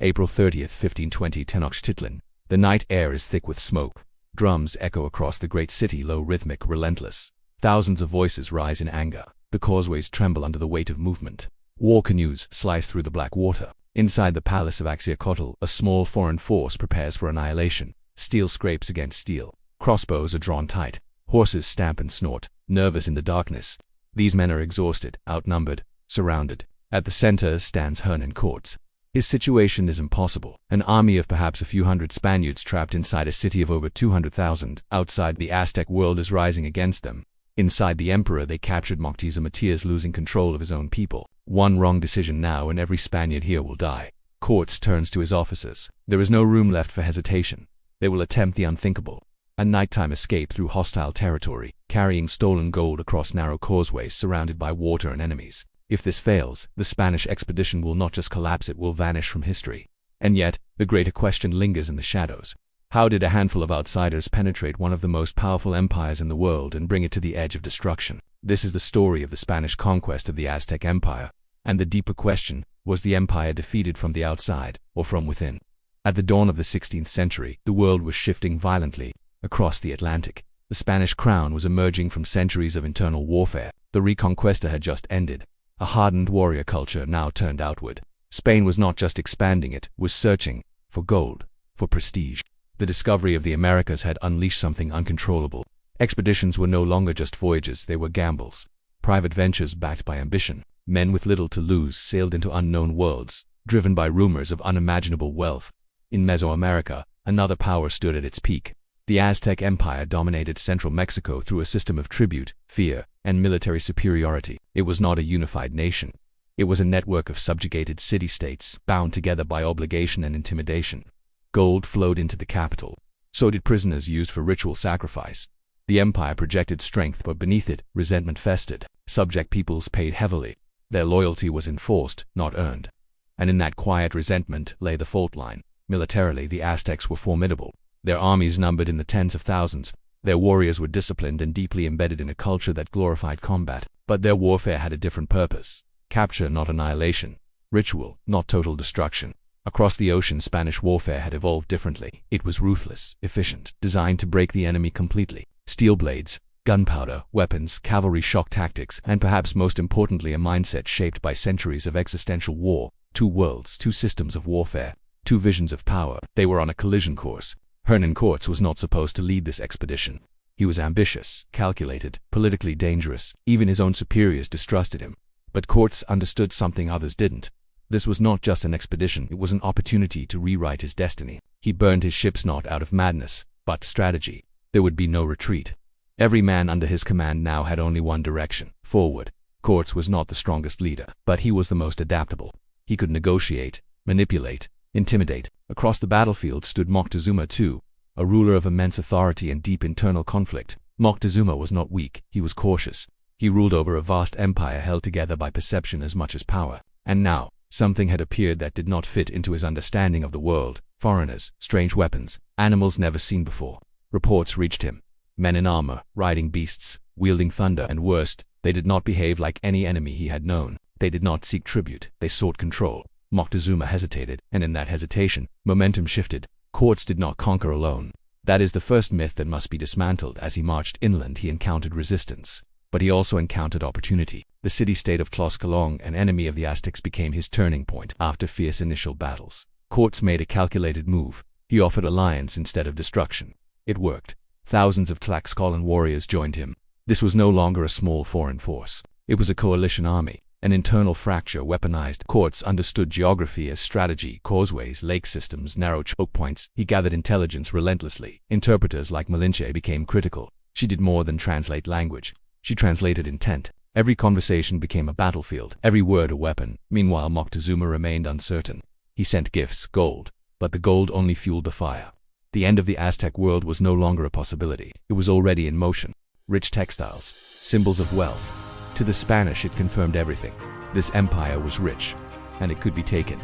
April 30th, 1520, Tenochtitlan. The night air is thick with smoke. Drums echo across the great city, low, rhythmic, relentless. Thousands of voices rise in anger. The causeways tremble under the weight of movement. War canoes slice through the black water. Inside the palace of Axayacatl, a small foreign force prepares for annihilation. Steel scrapes against steel. Crossbows are drawn tight. Horses stamp and snort, nervous in the darkness. These men are exhausted, outnumbered, surrounded. At the center stands Hernán Cortés. His situation is impossible. An army of perhaps a few hundred Spaniards trapped inside a city of over 200,000 outside the Aztec world is rising against them. Inside the emperor, they captured Moctezuma II, losing control of his own people. One wrong decision now and every Spaniard here will die. Cortés turns to his officers. There is no room left for hesitation. They will attempt the unthinkable. A nighttime escape through hostile territory, carrying stolen gold across narrow causeways surrounded by water and enemies. If this fails, the Spanish expedition will not just collapse, it will vanish from history. And yet, the greater question lingers in the shadows. How did a handful of outsiders penetrate one of the most powerful empires in the world and bring it to the edge of destruction? This is the story of the Spanish conquest of the Aztec Empire. And the deeper question, was the empire defeated from the outside, or from within? At the dawn of the 16th century, the world was shifting violently. Across the Atlantic, the Spanish crown was emerging from centuries of internal warfare. The Reconquista had just ended. A hardened warrior culture now turned outward. Spain was not just expanding, it was searching for gold, for prestige. The discovery of the Americas had unleashed something uncontrollable. Expeditions were no longer just voyages, they were gambles. Private ventures backed by ambition. Men with little to lose sailed into unknown worlds, driven by rumors of unimaginable wealth. In Mesoamerica, another power stood at its peak. The Aztec Empire dominated central Mexico through a system of tribute, fear, and military superiority. It was not a unified nation. It was a network of subjugated city-states, bound together by obligation and intimidation. Gold flowed into the capital. So did prisoners used for ritual sacrifice. The empire projected strength, but beneath it, resentment festered. Subject peoples paid heavily. Their loyalty was enforced, not earned. And in that quiet resentment lay the fault line. Militarily, the Aztecs were formidable. Their armies numbered in the tens of thousands. Their warriors were disciplined and deeply embedded in a culture that glorified combat. But their warfare had a different purpose. Capture, not annihilation. Ritual, not total destruction. Across the ocean, Spanish warfare had evolved differently. It was ruthless, efficient, designed to break the enemy completely. Steel blades, gunpowder, weapons, cavalry, shock tactics, and perhaps most importantly, a mindset shaped by centuries of existential war. Two worlds, two systems of warfare, two visions of power. They were on a collision course. Hernán Cortés was not supposed to lead this expedition. He was ambitious, calculated, politically dangerous. Even his own superiors distrusted him. But Cortés understood something others didn't. This was not just an expedition, it was an opportunity to rewrite his destiny. He burned his ships not out of madness, but strategy. There would be no retreat. Every man under his command now had only one direction, forward. Cortés was not the strongest leader, but he was the most adaptable. He could negotiate, manipulate, intimidate. Across the battlefield stood Moctezuma II, a ruler of immense authority and deep internal conflict. Moctezuma was not weak, he was cautious. He ruled over a vast empire held together by perception as much as power. And now, something had appeared that did not fit into his understanding of the world. Foreigners, strange weapons, animals never seen before. Reports reached him. Men in armor, riding beasts, wielding thunder, and worst, they did not behave like any enemy he had known. They did not seek tribute, they sought control. Moctezuma hesitated, and in that hesitation, momentum shifted. Cortés did not conquer alone. That is the first myth that must be dismantled. As he marched inland, he encountered resistance. But he also encountered opportunity. The city-state of Tlaxcalong, an enemy of the Aztecs, became his turning point. After fierce initial battles, Cortés made a calculated move. He offered alliance instead of destruction. It worked. Thousands of Tlaxcalan warriors joined him. This was no longer a small foreign force. It was a coalition army. An internal fracture weaponized. Cortés understood geography as strategy, causeways, lake systems, narrow choke points. He gathered intelligence relentlessly. Interpreters like Malinche became critical. She did more than translate language. She translated intent. Every conversation became a battlefield, every word a weapon. Meanwhile, Moctezuma remained uncertain. He sent gifts, gold, but the gold only fueled the fire. The end of the Aztec world was no longer a possibility. It was already in motion. Rich textiles, symbols of wealth. To the Spanish, it confirmed everything. This empire was rich, and it could be taken.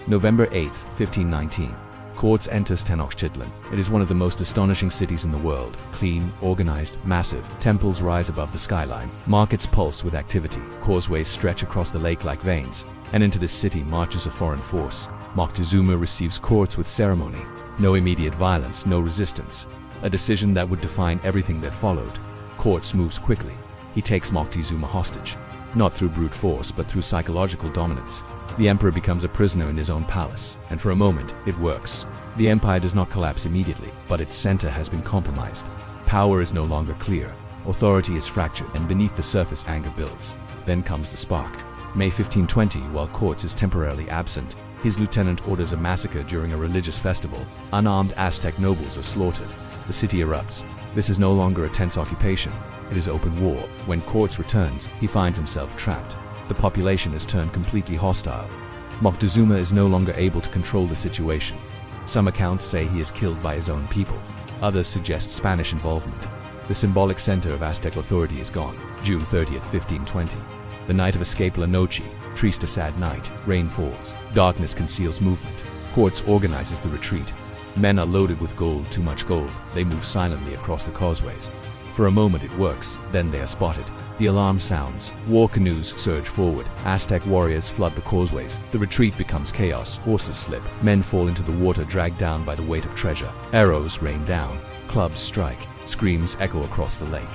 November 8, 1519. Cortés enters Tenochtitlan. It is one of the most astonishing cities in the world. Clean, organized, massive. Temples rise above the skyline. Markets pulse with activity. Causeways stretch across the lake like veins. And into this city marches a foreign force. Moctezuma receives courts with ceremony. No immediate violence, no resistance. A decision that would define everything that followed. Courts moves quickly. He takes Moctezuma hostage. Not through brute force, but through psychological dominance. The emperor becomes a prisoner in his own palace, and for a moment, it works. The empire does not collapse immediately, but its center has been compromised. Power is no longer clear. Authority is fractured, and beneath the surface anger builds. Then comes the spark. May 1520, while Cortés is temporarily absent, his lieutenant orders a massacre during a religious festival. Unarmed Aztec nobles are slaughtered. The city erupts. This is no longer a tense occupation. It is open war. When Cortés returns, he finds himself trapped. The population is turned completely hostile. Moctezuma is no longer able to control the situation. Some accounts say he is killed by his own people. Others suggest Spanish involvement. The symbolic center of Aztec authority is gone. June 30th, 1520. The night of escape, La Noche Triste, a sad night. Rain falls. Darkness conceals movement. Cortés organizes the retreat. Men are loaded with gold, too much gold. They move silently across the causeways. For a moment it works, then they are spotted. The alarm sounds. War canoes surge forward. Aztec warriors flood the causeways. The retreat becomes chaos. Horses slip. Men fall into the water, dragged down by the weight of treasure. Arrows rain down. Clubs strike. Screams echo across the lake.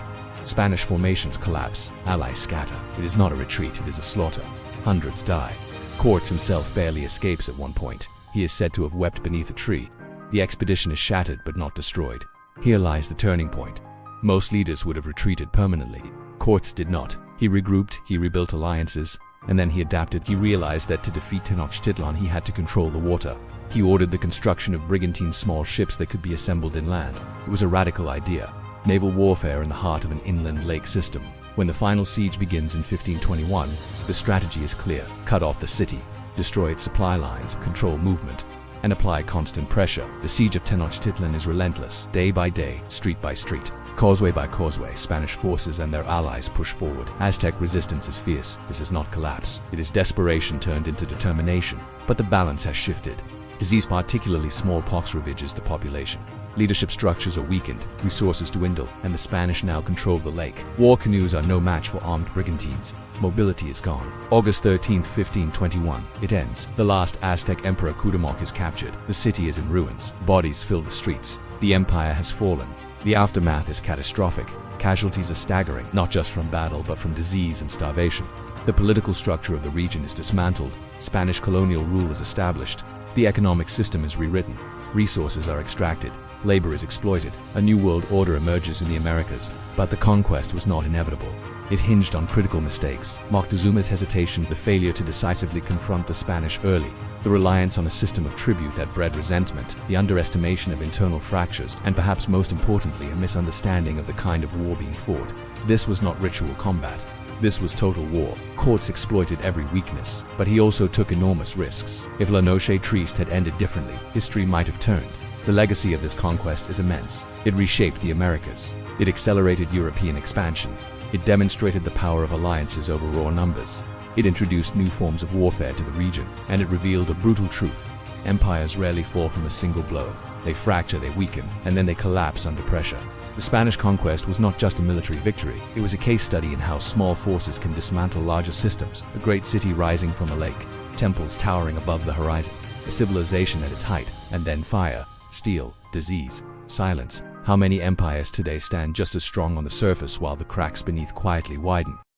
Spanish formations collapse. Allies scatter. It is not a retreat, it is a slaughter. Hundreds die. Cortés himself barely escapes at one point. He is said to have wept beneath a tree. The expedition is shattered but not destroyed. Here lies the turning point. Most leaders would have retreated permanently. Cortés did not. He regrouped, he rebuilt alliances, and then he adapted. He realized that to defeat Tenochtitlan he had to control the water. He ordered the construction of brigantine small ships that could be assembled inland. It was a radical idea. Naval warfare in the heart of an inland lake system. When the final siege begins in 1521, the strategy is clear. Cut off the city, destroy its supply lines, control movement, and apply constant pressure. The siege of Tenochtitlan is relentless. Day by day, street by street, causeway by causeway, Spanish forces and their allies push forward. Aztec resistance is fierce. This is not collapse. It is desperation turned into determination. But the balance has shifted. Disease, particularly smallpox, ravages the population. Leadership structures are weakened, resources dwindle, and the Spanish now control the lake. War canoes are no match for armed brigantines. Mobility is gone. August 13, 1521. It ends. The last Aztec Emperor Cuauhtémoc is captured. The city is in ruins. Bodies fill the streets. The empire has fallen. The aftermath is catastrophic. Casualties are staggering, not just from battle but from disease and starvation. The political structure of the region is dismantled. Spanish colonial rule is established. The economic system is rewritten. Resources are extracted. Labor is exploited. A new world order emerges in the Americas. But the conquest was not inevitable. It hinged on critical mistakes. Moctezuma's hesitation, the failure to decisively confront the Spanish early, the reliance on a system of tribute that bred resentment, the underestimation of internal fractures, and perhaps most importantly, a misunderstanding of the kind of war being fought. This was not ritual combat. This was total war. Cortés exploited every weakness, but he also took enormous risks. If La Noche Triste had ended differently, history might have turned. The legacy of this conquest is immense. It reshaped the Americas. It accelerated European expansion. It demonstrated the power of alliances over raw numbers. It introduced new forms of warfare to the region, and it revealed a brutal truth. Empires rarely fall from a single blow. They fracture, they weaken, and then they collapse under pressure. The Spanish conquest was not just a military victory. It was a case study in how small forces can dismantle larger systems. A great city rising from a lake, temples towering above the horizon, a civilization at its height, and then fire, steel, disease, silence. How many empires today stand just as strong on the surface while the cracks beneath quietly widen?